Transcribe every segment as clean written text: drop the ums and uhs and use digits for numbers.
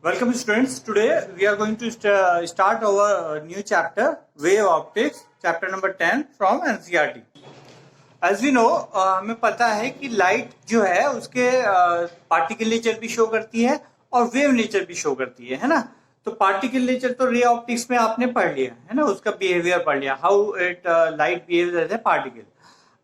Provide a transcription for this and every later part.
Welcome students. Today we are going to start our new chapter, Wave Optics, chapter number 10 from NCERT. As we know, हमें पता है कि light जो है उसके पार्टिकल नेचर भी शो करती है और वेव नेचर भी शो करती है ना। तो पार्टिकल नेचर तो रे ऑप्टिक्स में आपने पढ़ लिया है ना, उसका बिहेवियर पढ़ लिया, how it light behaves as a particle.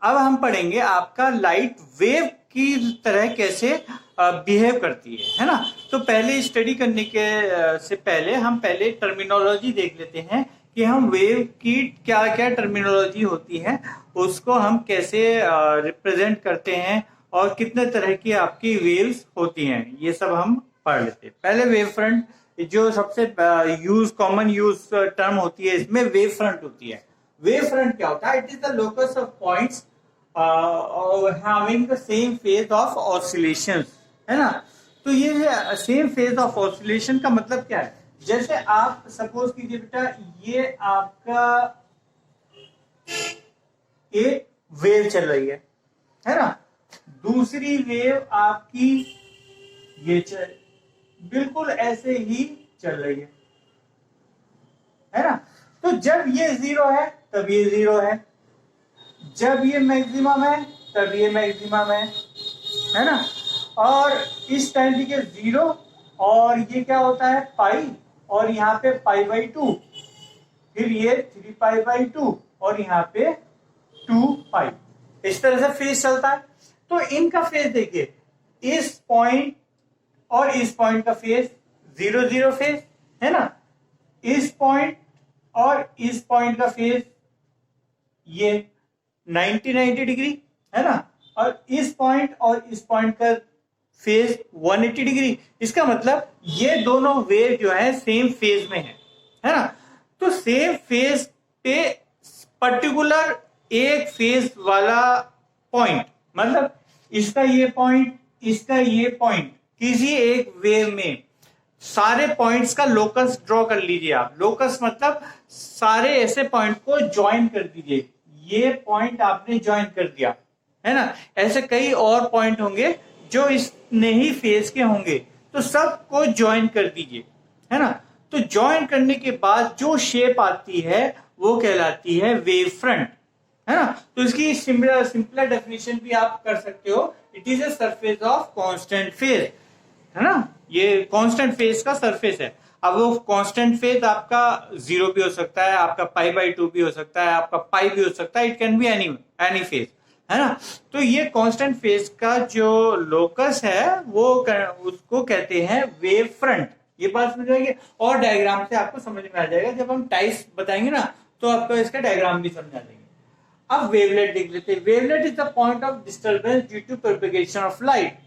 अब हम पढ़ेंगे आपका लाइट वेव की तरह कैसे बिहेव करती है ना। तो पहले स्टडी करने के से पहले हम पहले टर्मिनोलॉजी देख लेते हैं कि हम वेव की क्या क्या टर्मिनोलॉजी होती है, उसको हम कैसे रिप्रेजेंट करते हैं और कितने तरह की आपकी वेव्स होती हैं, ये सब हम पढ़ लेते हैं। पहले वेव फ्रंट, जो सबसे कॉमन यूज टर्म होती है इसमें वेव फ्रंट होती है। वेव फ्रंट क्या होता है? It is the locus of points having the same phase of oscillations, है ना। तो ये सेम फेज ऑफ ऑसिलेशन का मतलब क्या है? जैसे आप सपोज कीजिए बेटा, ये आपका एक वेव चल रही है ना, दूसरी वेव आपकी ये बिल्कुल ऐसे ही चल रही है ना। तो जब ये जीरो है तब ये जीरो है, जब ये मैक्सिमम है तब ये मैक्सिमम है ना। और इस टाइम देखिए जीरो, और ये क्या होता है पाई, और यहाँ पे पाई बाई टू, फिर ये 3 पाई बाई 2 और यहाँ पे 2 पाई, इस तरह से फेज चलता है। तो इनका फेज देखिए, इस पॉइंट और इस पॉइंट का फेज 0 0 फेज है ना, इस पॉइंट और इस पॉइंट का फेज ये 90 90 डिग्री है ना, और इस पॉइंट और इस पॉइंट का फेज 180 डिग्री। इसका मतलब ये दोनों वेव जो है सेम फेज में है ना। तो सेम फेज पे पर्टिकुलर एक फेज वाला पॉइंट, मतलब इसका ये पॉइंट, इसका ये पॉइंट, किसी एक वेव में सारे पॉइंट्स का लोकस ड्रॉ कर लीजिए आप। लोकस मतलब सारे ऐसे पॉइंट को ज्वाइन कर दीजिए। ये पॉइंट आपने ज्वाइन कर दिया है ना, ऐसे कई और पॉइंट होंगे जो इस नहीं फेज के होंगे, तो सबको ज्वाइन कर दीजिए है ना। तो ज्वाइन करने के बाद जो शेप आती है वो कहलाती है वेव फ्रंट है ना। तो इसकी सिंपलर डेफिनेशन भी आप कर सकते हो, it is a surface of constant phase है ना। ये कांस्टेंट फेज का सरफेस है। अब वो कांस्टेंट फेज आपका 0 भी हो सकता है, आपका पाई बाई 2 भी हो सकता है, आपका पाई भी हो सकता है, it can be any phase है ना। तो ये कांस्टेंट फेज का जो लोकस है वो उसको कहते हैं वेव फ्रंट। ये बात समझ आएगी, और डायग्राम से आपको समझ में आ जाएगा। जब हम टाइप्स बताएंगे ना तो आपको इसका डायग्राम भी समझा देंगे। अब वेवलेट देख लेते हैं। Wavelet is the point of disturbance due to propagation of light.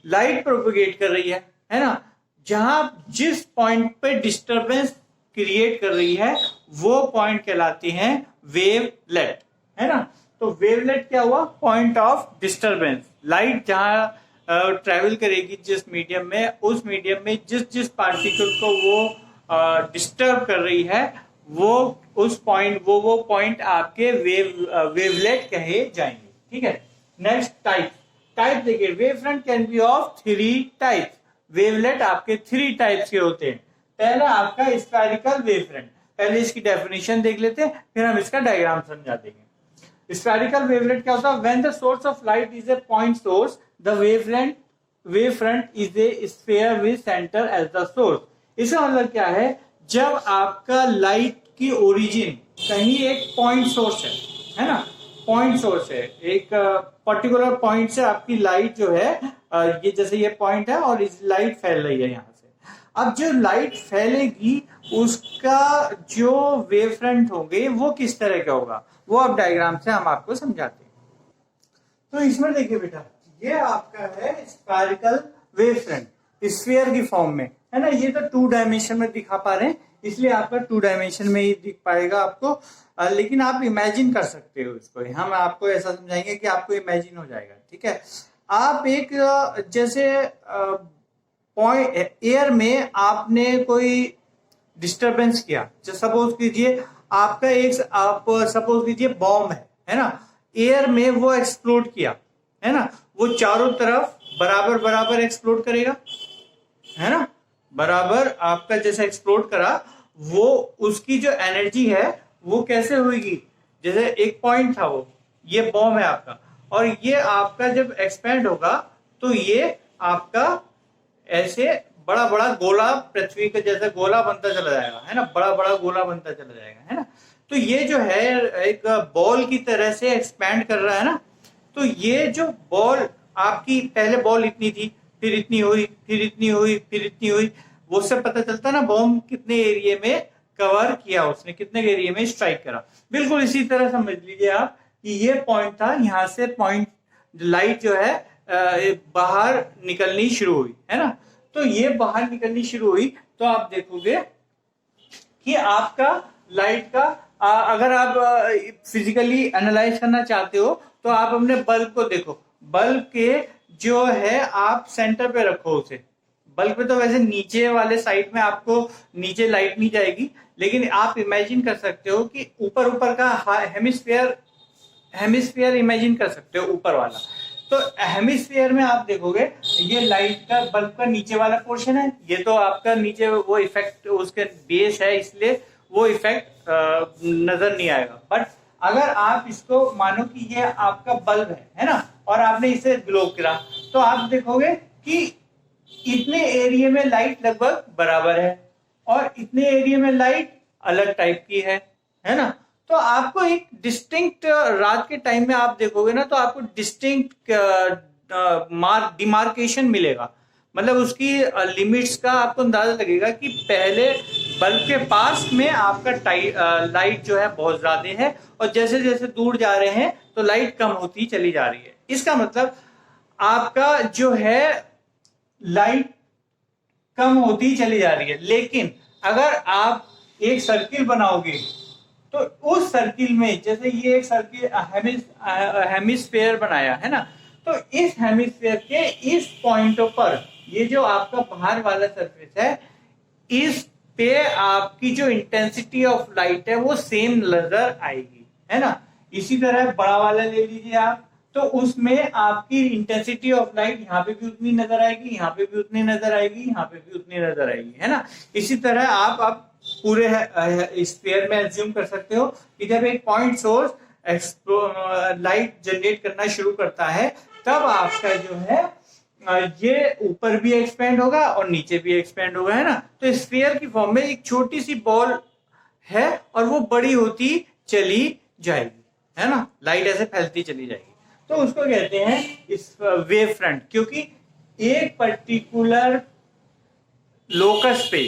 Light propagate कर रही है ना, जहां जिस पॉइंट पे डिस्टरबेंस क्रिएट कर रही है वो पॉइंट कहलाते हैं वेवलेट है ना। तो वेवलेट क्या हुआ? Point of disturbance. लाइट जहां ट्रेवल करेगी जिस मीडियम में, उस मीडियम में जिस जिस पार्टिकल को वो डिस्टर्ब कर रही है वो उस पॉइंट वो पॉइंट आपके वेवलेट कहे जाएंगे। ठीक है। नेक्स्ट टाइप देखिए, wave front can be of 3 types. Wavelet आपके 3 टाइप्स के होते हैं। पहला आपका स्फेरिकल वेव फ्रंट। पहले इसकी डेफिनेशन देख लेते हैं, फिर हम इसका डायग्राम समझा देंगे। स्फेरिकल वेवलेट क्या होता है? When the source of light is a point source, the wave front is a sphere with centre as the source. इसका मतलब क्या है? जब आपका लाइट की ओरिजिन कहीं एक पॉइंट सोर्स है ना, पॉइंट सोर्स है, एक पर्टिकुलर पॉइंट से आपकी लाइट जो है, ये जैसे ये पॉइंट है और इस लाइट फैल रही है यहाँ से। अब जो लाइट फैलेगी उसका जो वेव फ्रंट होंगे वो किस तरह का होगा, वो अब डायग्राम से हम आपको समझाते हैं। तो इसमें देखिए बेटा, ये आपका है स्फेरिकल वेव फ्रंट, स्फीयर की फॉर्म में है ना। ये तो 2 डायमेंशन में दिखा पा रहे हैं, इसलिए आपका 2 डायमेंशन में ही दिख पाएगा आपको, लेकिन आप इमेजिन कर सकते हो इसको। हम आपको ऐसा समझाएंगे कि आपको इमेजिन हो जाएगा। ठीक है। आप एक जैसे पॉइंट एयर में आपने कोई डिस्टरबेंस किया, सपोज कीजिए आपका आप सपोज कीजिए बॉम्ब है ना, एयर में वो एक्सप्लोड किया है ना, वो चारों तरफ बराबर बराबर एक्सप्लोड करेगा है ना। बराबर आपका जैसे एक्सप्लोड करा, वो उसकी जो एनर्जी है वो कैसे होगी, जैसे एक पॉइंट था वो, ये बॉम्ब है आपका, और ये आपका जब एक्सपेंड होगा तो ये आपका ऐसे बड़ा बड़ा गोला, पृथ्वी का जैसा गोला बनता चला जाएगा, है ना, बड़ा बड़ा गोला बनता चला जाएगा, है ना। तो ये जो है एक बॉल की तरह से एक्सपैंड कर रहा है ना। तो ये जो बॉल आपकी, पहले बॉल इतनी थी, फिर इतनी हुई, फिर इतनी हुई, फिर इतनी हुई, वो सब पता चलता ना बॉम्ब कितने एरिया में कवर किया, उसने कितने एरिया में स्ट्राइक करा। बिल्कुल इसी तरह समझ लीजिए आप कि ये पॉइंट था, यहां से पॉइंट लाइट जो है बाहर निकलनी शुरू हुई, है ना। तो ये बाहर निकलनी शुरू हुई तो आप देखोगे कि आपका लाइट का अगर आप फिजिकली एनालाइज करना चाहते हो तो आप अपने बल्ब को देखो, बल्ब के जो है आप सेंटर पे रखो उसे। बल्ब पे तो वैसे नीचे वाले साइड में आपको नीचे लाइट नहीं जाएगी, लेकिन आप इमेजिन कर सकते हो कि ऊपर ऊपर का हेमिस्फीयर इमेजिन कर सकते हो ऊपर वाला। तो हेमिस्फीयर में आप देखोगे ये लाइट का बल्ब का नीचे वाला पोर्शन है, ये तो आपका नीचे वो इफेक्ट उसके बेस है, इसलिए वो इफेक्ट नजर नहीं आएगा। बट अगर आप इसको मानो कि ये आपका बल्ब है ना, और आपने इसे ग्लो करा, तो आप देखोगे कि इतने एरिया में लाइट लगभग बराबर है और इतने एरिया में लाइट अलग टाइप की है ना। तो आपको एक डिस्टिंक्ट, रात के टाइम में आप देखोगे ना तो आपको डिस्टिंक्ट डिमार्केशन मिलेगा, मतलब उसकी लिमिट्स का आपको अंदाजा लगेगा कि पहले बल्ब के पास में आपका लाइट जो है बहुत ज्यादा है, और जैसे जैसे दूर जा रहे हैं तो लाइट कम होती चली जा रही है। इसका मतलब आपका जो है लाइट कम होती चली जा रही है। लेकिन अगर आप एक सर्किल बनाओगे तो उस सर्किल में, जैसे ये एक सर्किल हेमिस्फेयर बनाया है ना, तो इस हेमिस्फेयर के इस पॉइंटों पर ये जो आपका बाहर वाला सरफेस है, इस पे आपकी जो इंटेंसिटी ऑफ लाइट है वो सेम नजर आएगी, है ना। इसी तरह बड़ा वाला ले लीजिए आप, तो उसमें आपकी इंटेंसिटी ऑफ लाइट यहाँ पे भी उतनी नजर आएगी, यहाँ पे भी उतनी नजर आएगी, यहाँ पे भी उतनी नजर आएगी, है ना। इसी तरह आप पूरे स्फीयर में एज्यूम कर सकते हो कि जब एक पॉइंट सोर्स लाइट जनरेट करना शुरू करता है तब आपका जो है ये ऊपर भी एक्सपेंड होगा और नीचे भी एक्सपेंड होगा, है ना। तो स्फीयर की फॉर्म में एक छोटी सी बॉल है और वो बड़ी होती चली जाएगी, है ना, लाइट ऐसे फैलती चली जाएगी। तो उसको कहते हैं इस वेव फ्रंट, क्योंकि एक पर्टिकुलर लोकस पे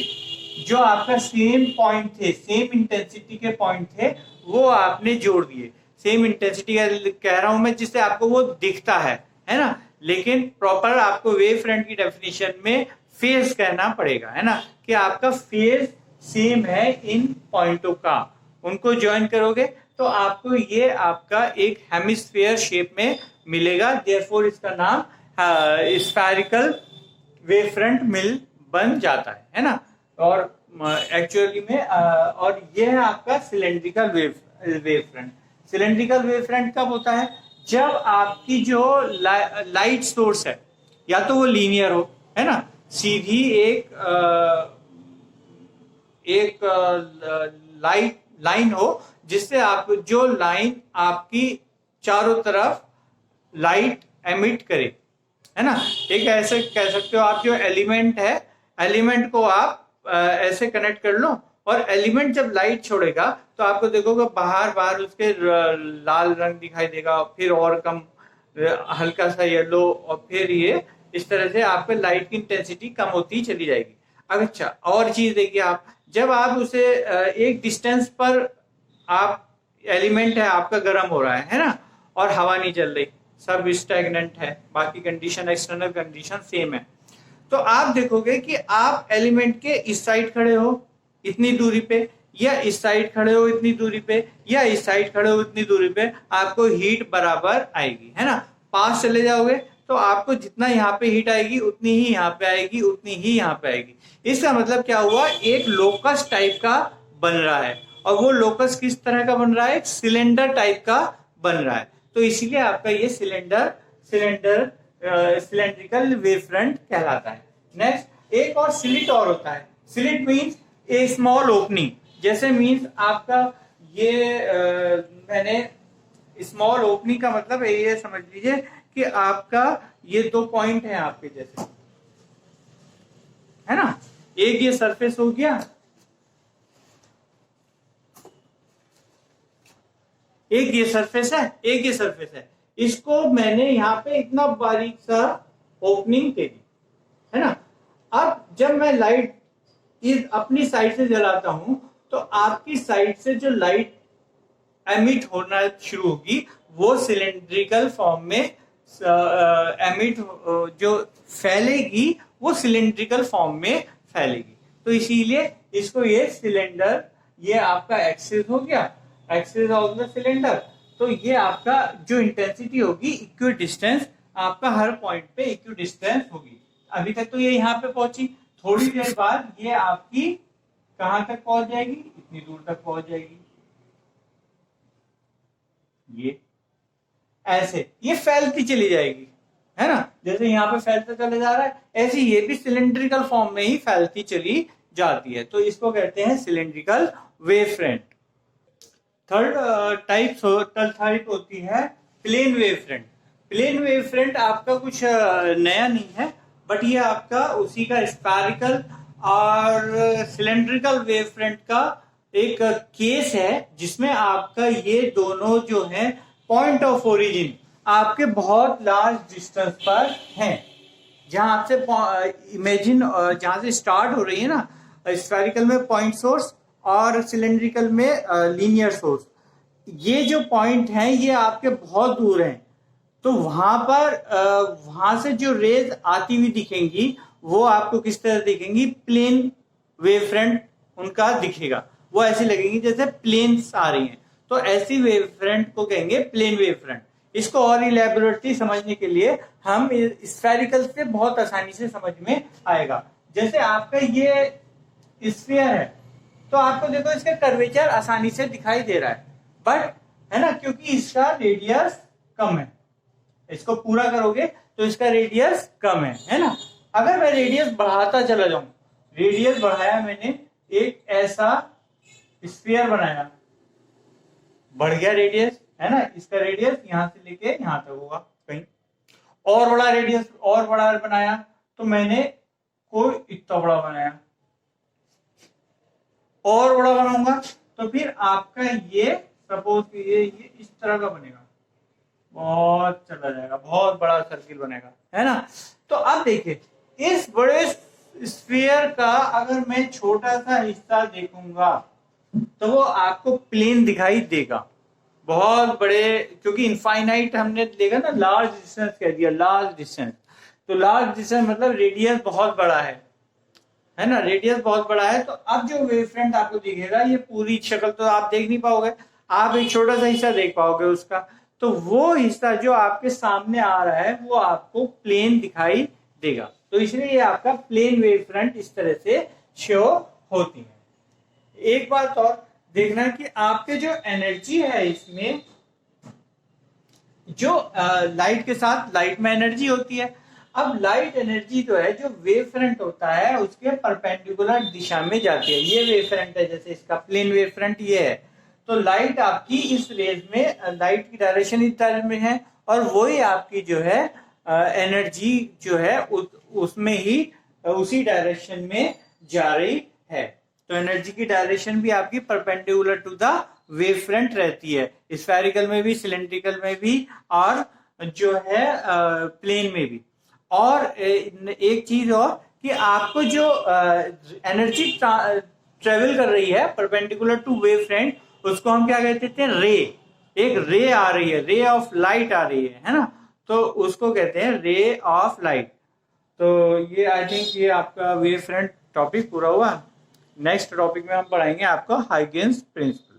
जो आपका सेम पॉइंट थे, सेम इंटेंसिटी के पॉइंट थे, वो आपने जोड़ दिए। सेम इंटेंसिटी कह रहा हूं मैं जिससे आपको वो दिखता है ना। लेकिन प्रॉपर आपको वेव फ्रंट की डेफिनेशन में फेज कहना पड़ेगा, है ना, कि आपका फेज सेम है इन पॉइंटों का। उनको ज्वाइन करोगे तो आपको ये आपका एक हेमिस्फीयर शेप में मिलेगा, देयरफॉर इसका नाम स्फेरिकल वेव फ्रंट मिल बन जाता है ना। और एक्चुअली में और ये है आपका cylindrical wave front. Cylindrical wave front कब होता है, जब आपकी जो लाइट सोर्स है या तो वो लीनियर हो, है ना, सीधी एक लाइट लाइन हो जिससे आप जो लाइन आपकी चारों तरफ लाइट एमिट करे, है ना। एक ऐसे कह सकते हो आप जो एलिमेंट है, एलिमेंट को आप ऐसे कनेक्ट कर लो, और एलिमेंट जब लाइट छोड़ेगा तो आपको देखोगे बाहर बाहर उसके लाल रंग दिखाई देगा, फिर और कम हल्का सा येलो, और फिर ये इस तरह से आपके लाइट की इंटेंसिटी कम होती चली जाएगी। अच्छा, और चीज देखिए आप, जब आप उसे एक डिस्टेंस पर आप एलिमेंट है आपका गर्म हो रहा है ना, और हवा नहीं चल रही, सब स्टैग्नेंट है, बाकी कंडीशन एक्सटर्नल कंडीशन सेम है, तो आप देखोगे कि आप एलिमेंट के इस साइड खड़े हो इतनी दूरी पे, या इस साइड खड़े हो इतनी दूरी पे, या इस साइड खड़े हो इतनी दूरी पे, आपको हीट बराबर आएगी, है ना। पास चले जाओगे तो आपको जितना यहाँ पे हीट आएगी उतनी ही यहाँ पे आएगी, उतनी ही यहाँ पे आएगी। इसका मतलब क्या हुआ, एक लोकस टाइप का बन रहा है, और वो लोकस किस तरह का बन रहा है, एक सिलेंडर टाइप का बन रहा है। तो इसीलिए आपका ये सिलेंड्रिकल वेव फ्रंट कहलाता है। नेक्स्ट, एक और स्लिट और होता है। स्लिट मीन्स ए स्मॉल ओपनिंग, जैसे मीन्स आपका ये मैंने स्मॉल ओपनिंग का मतलब ये समझ लीजिए कि आपका ये 2 पॉइंट है आपके जैसे, है ना। एक ये सरफेस हो गया, एक ये सरफेस है, एक ये सरफेस है, इसको मैंने यहाँ पे इतना बारीक सा ओपनिंग दे दी, है ना। अब जब मैं लाइट इस अपनी साइड से जलाता हूं तो आपकी साइड से जो लाइट एमिट होना शुरू होगी वो सिलेंड्रिकल फॉर्म में एमिट जो फैलेगी वो सिलेंड्रिकल फॉर्म में फैलेगी। तो इसीलिए इसको ये सिलेंडर, ये आपका एक्सिस हो गया, एक्सिस ऑफ द सिलेंडर। तो ये आपका जो इंटेंसिटी होगी इक्वी डिस्टेंस, आपका हर पॉइंट पे इक्वी डिस्टेंस होगी। अभी तक तो ये यहाँ पे पहुंची, थोड़ी देर बाद ये आपकी कहां तक पहुंच जाएगी, इतनी दूर तक पहुंच जाएगी। ये ऐसे ये फैलती चली जाएगी, है ना। जैसे यहाँ पे फैलता चले जा रहा है, ऐसे ये भी सिलेंड्रिकल फॉर्म में ही फैलती चली जाती है। तो इसको कहते हैं cylindrical wave front. Third type होती है plane wave front. Plane wave front आपका कुछ नया नहीं है, बट ये आपका उसी का स्फेरिकल और सिलेंड्रिकल वेव फ्रंट का एक केस है, जिसमें आपका ये दोनों जो है पॉइंट ऑफ ओरिजिन आपके बहुत लार्ज डिस्टेंस पर हैं। जहां आपसे इमेजिन, जहां से स्टार्ट हो रही है ना, स्फेरिकल में पॉइंट सोर्स और सिलेंड्रिकल में लीनियर सोर्स, ये जो पॉइंट हैं ये आपके बहुत दूर हैं। तो वहां से जो रेज आती हुई दिखेंगी वो आपको किस तरह दिखेंगी, प्लेन वेव फ्रंट उनका दिखेगा, वो ऐसी लगेंगी जैसे प्लेन्स आ रही हैं। तो ऐसी वेव फ्रंट को कहेंगे प्लेन वेव फ्रंट। इसको और इलैबोरेटली समझने के लिए हम स्फेरिकल से बहुत आसानी से समझ में आएगा। जैसे आपका ये स्फीयर है तो आपको देखो इसका कर्वेचर आसानी से दिखाई दे रहा है, बट है ना, क्योंकि इसका रेडियस कम है। इसको पूरा करोगे तो इसका रेडियस कम है ना। अगर मैं रेडियस बढ़ाता चला जाऊं, रेडियस बढ़ाया मैंने, एक ऐसा स्फीयर बनाया, बढ़ गया रेडियस, है ना। इसका रेडियस यहां से लेके यहां तक होगा, कहीं और बड़ा रेडियस और बड़ा बनाया तो मैंने कोई इतना बड़ा बनाया, और बड़ा बनाऊंगा तो फिर आपका ये सपोज ये इस तरह का बनेगा, बहुत चला जाएगा, बहुत बड़ा सर्किल बनेगा, है ना। तो अब देखिए इस बड़े स्फीयर का अगर मैं छोटा सा हिस्सा देखूंगा तो वो आपको प्लेन दिखाई देगा, बहुत बड़े, क्योंकि इनफाइनाइट हमने देखा ना, लार्ज डिस्टेंस कह दिया, लार्ज डिस्टेंस। तो लार्ज डिस्टेंस मतलब रेडियस बहुत बड़ा है ना, रेडियस बहुत बड़ा है। तो अब जो वेव फ्रंट आपको दिखेगा, ये पूरी शक्ल तो आप देख नहीं पाओगे, आप एक छोटा सा हिस्सा देख पाओगे उसका। तो वो हिस्सा जो आपके सामने आ रहा है वो आपको प्लेन दिखाई देगा। तो इसलिए ये आपका प्लेन वेव फ्रंट इस तरह से शो होती है। एक बात और देखना कि आपके जो एनर्जी है इसमें, जो लाइट के साथ, लाइट में एनर्जी होती है। अब लाइट एनर्जी जो है, जो वेव फ्रंट होता है उसके परपेंडिकुलर दिशा में जाती है। ये वेव फ्रंट है, जैसे इसका प्लेन वेव फ्रंट ये है, तो लाइट आपकी इस रेज में, लाइट की डायरेक्शन इस डायरेक्शन में है, और वही आपकी जो है एनर्जी जो है उसमें ही उसी डायरेक्शन में जा रही है। तो एनर्जी की डायरेक्शन भी आपकी perpendicular to the wave front रहती है, स्फेरिकल में भी, सिलेंड्रिकल में भी, और जो है प्लेन में भी। और एक चीज और कि आपको जो एनर्जी ट्रेवल कर रही है परपेंडिकुलर टू वेव फ्रंट, उसको हम क्या कहते हैं, रे। एक रे आ रही है, रे ऑफ लाइट आ रही है ना, तो उसको कहते हैं रे ऑफ लाइट। तो ये आई थिंक ये आपका वेव फ्रंट टॉपिक पूरा हुआ। नेक्स्ट टॉपिक में हम पढ़ाएंगे आपको हाइगेन्स प्रिंसिपल।